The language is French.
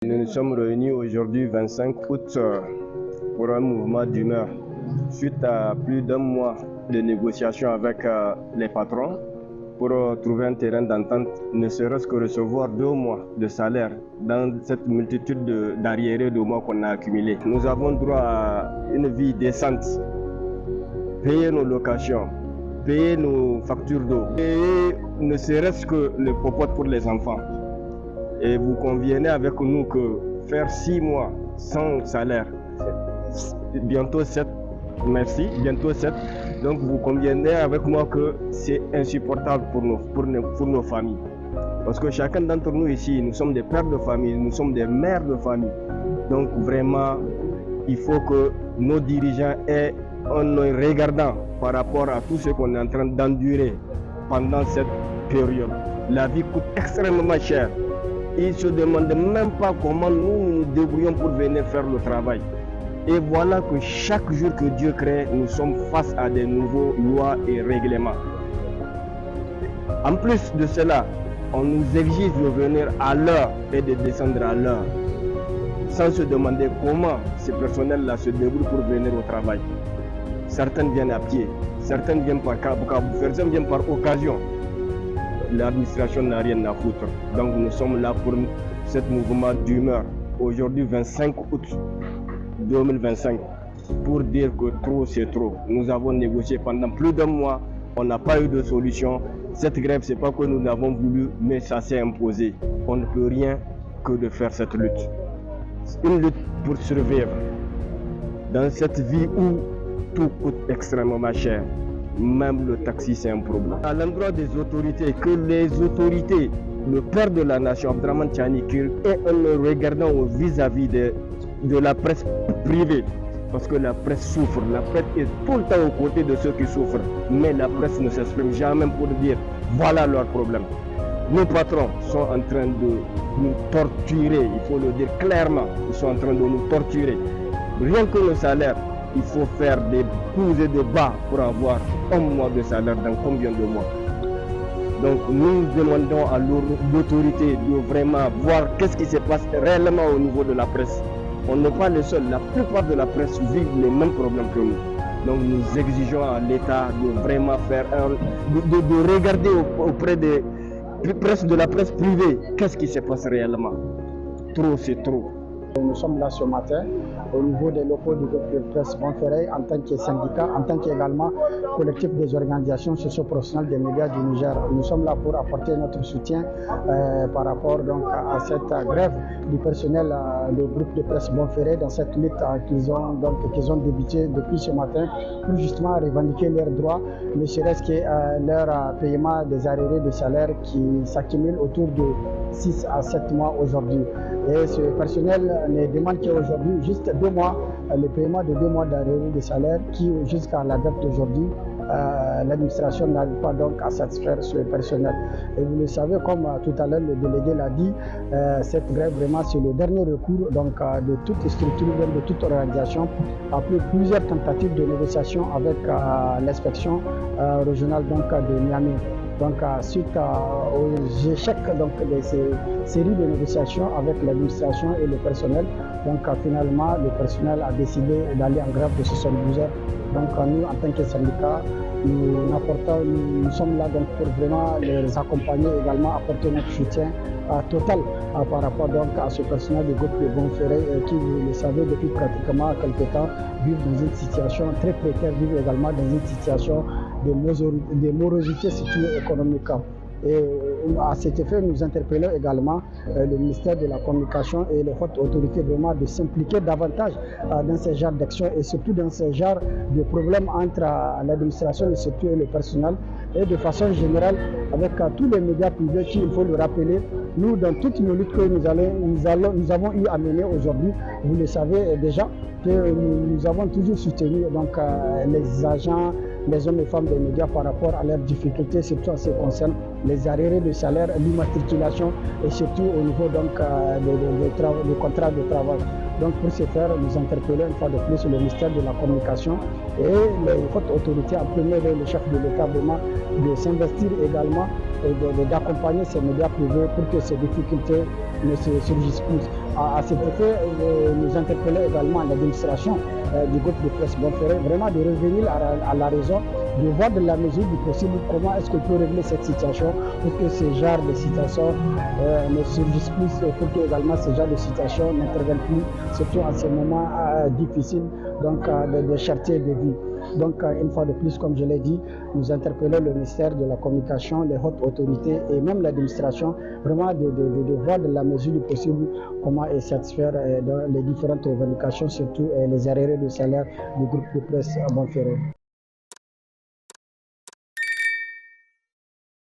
Nous nous sommes réunis aujourd'hui 25 août pour un mouvement d'humeur suite à plus d'un mois de négociations avec les patrons pour trouver un terrain d'entente, ne serait-ce que recevoir 2 mois de salaire dans cette multitude d'arriérés de mois qu'on a accumulés. Nous avons droit à une vie décente, payer nos locations, payer nos factures d'eau, payer ne serait-ce que le popote pour les enfants. Et vous convenez avec nous que faire 6 mois sans salaire, bientôt 7, merci, bientôt 7. Donc vous convenez avec moi que c'est insupportable pour nos familles. Parce que chacun d'entre nous ici, nous sommes des pères de famille, nous sommes des mères de famille. Donc vraiment, il faut que nos dirigeants aient un œil regardant par rapport à tout ce qu'on est en train d'endurer pendant cette période. La vie coûte extrêmement cher. Ils ne se demandent même pas comment nous nous débrouillons pour venir faire le travail. Et voilà que chaque jour que Dieu crée, nous sommes face à des nouveaux lois et règlements. En plus de cela, on nous exige de venir à l'heure et de descendre à l'heure, sans se demander comment ces personnels-là se débrouillent pour venir au travail. Certains viennent à pied, certains viennent par certains viennent par occasion. L'administration n'a rien à foutre. Donc nous sommes là pour ce mouvement d'humeur. Aujourd'hui 25 août 2025, pour dire que trop c'est trop. Nous avons négocié pendant plus d'un mois, on n'a pas eu de solution. Cette grève, c'est pas que nous l'avons voulu, mais ça s'est imposé. On ne peut rien que de faire cette lutte. Une lutte pour survivre dans cette vie où tout coûte extrêmement cher. Même le taxi, c'est un problème. À l'endroit des autorités, que les autorités, le père de la nation, Abdraman Tchani, qui est en regardant vis-à-vis de la presse privée, parce que la presse souffre, la presse est tout le temps aux côtés de ceux qui souffrent, mais la presse ne s'exprime jamais pour dire voilà leur problème. Nos patrons sont en train de nous torturer, il faut le dire clairement, ils sont en train de nous torturer. Rien que le salaire, il faut faire des coups et des bas pour avoir un mois de salaire dans combien de mois. Donc nous demandons à l'autorité de vraiment voir qu'est-ce qui se passe réellement au niveau de la presse. On n'est pas les seuls, la plupart de la presse vit les mêmes problèmes que nous. Donc nous exigeons à l'État de vraiment faire de regarder auprès de la presse privée qu'est-ce qui se passe réellement. Trop c'est trop. Nous sommes là ce matin au niveau des locaux du groupe de presse Bonferré en tant que syndicat, en tant qu'également collectif des organisations socio-professionnelles des médias du Niger. Nous sommes là pour apporter notre soutien par rapport donc, à cette grève du personnel du groupe de presse Bonferré dans cette lutte qu'ils ont débuté depuis ce matin pour justement revendiquer leurs droits, ne serait-ce que leur paiement des arriérés de salaire qui s'accumulent autour de 6 à 7 mois aujourd'hui. Et ce personnel ne demande qu'aujourd'hui juste 2 mois, le paiement de 2 mois d'arriérés de salaire qui jusqu'à la date d'aujourd'hui, l'administration n'arrive pas donc à satisfaire ce personnel. Et vous le savez, comme tout à l'heure le délégué l'a dit, cette grève vraiment c'est le dernier recours donc, de toute structure, de toute organisation, après plusieurs tentatives de négociation avec l'inspection régionale donc, de Niamey. Donc, suite aux échecs de ces séries de négociations avec l'administration et le personnel, donc finalement le personnel a décidé d'aller en grève de 72 heures. Donc nous, en tant que syndicat, nous sommes là donc, pour vraiment les accompagner, également apporter notre soutien total par rapport donc, à ce personnel du groupe de Bonferré qui, vous le savez, depuis pratiquement quelques temps, vivent dans une situation très précaire, vivent également dans une situation de morosité surtout économique. Et à cet effet, nous interpellons également le ministère de la Communication et les hautes autorités vraiment de s'impliquer davantage dans ce genre d'actions et surtout dans ce genre de problèmes entre l'administration, le secteur et le personnel. Et de façon générale, avec tous les médias privés qui, il faut le rappeler, nous, dans toutes nos luttes que nous avons eu à mener aujourd'hui, vous le savez déjà, que nous avons toujours soutenu donc, les agents, les hommes et femmes des médias par rapport à leurs difficultés, surtout en ce qui concerne les arriérés de salaire, l'immatriculation et surtout au niveau donc, des contrats de travail. Donc pour ce faire, nous interpellons une fois de plus le ministère de la Communication et les hautes autorités, en premier lieu le chef de l'État, vraiment de s'investir également et d'accompagner ces médias privés pour que ces difficultés ne se surgissent plus. À cet effet, nous interpellons également l'administration du groupe de presse Bonferré, vraiment de revenir à la raison, de voir de la mesure du possible comment est-ce qu'on peut régler cette situation pour que ce genre de situation ne surgisse plus, pour que également ce genre de situation n'intervienne plus, surtout en ces moments difficiles, donc de cherté de vie. Donc, une fois de plus, comme je l'ai dit, nous interpellons le ministère de la Communication, les hautes autorités et même l'administration, vraiment de voir de la mesure du possible comment satisfaire les différentes revendications, surtout les arrêts de salaire du groupe de presse Bonferré.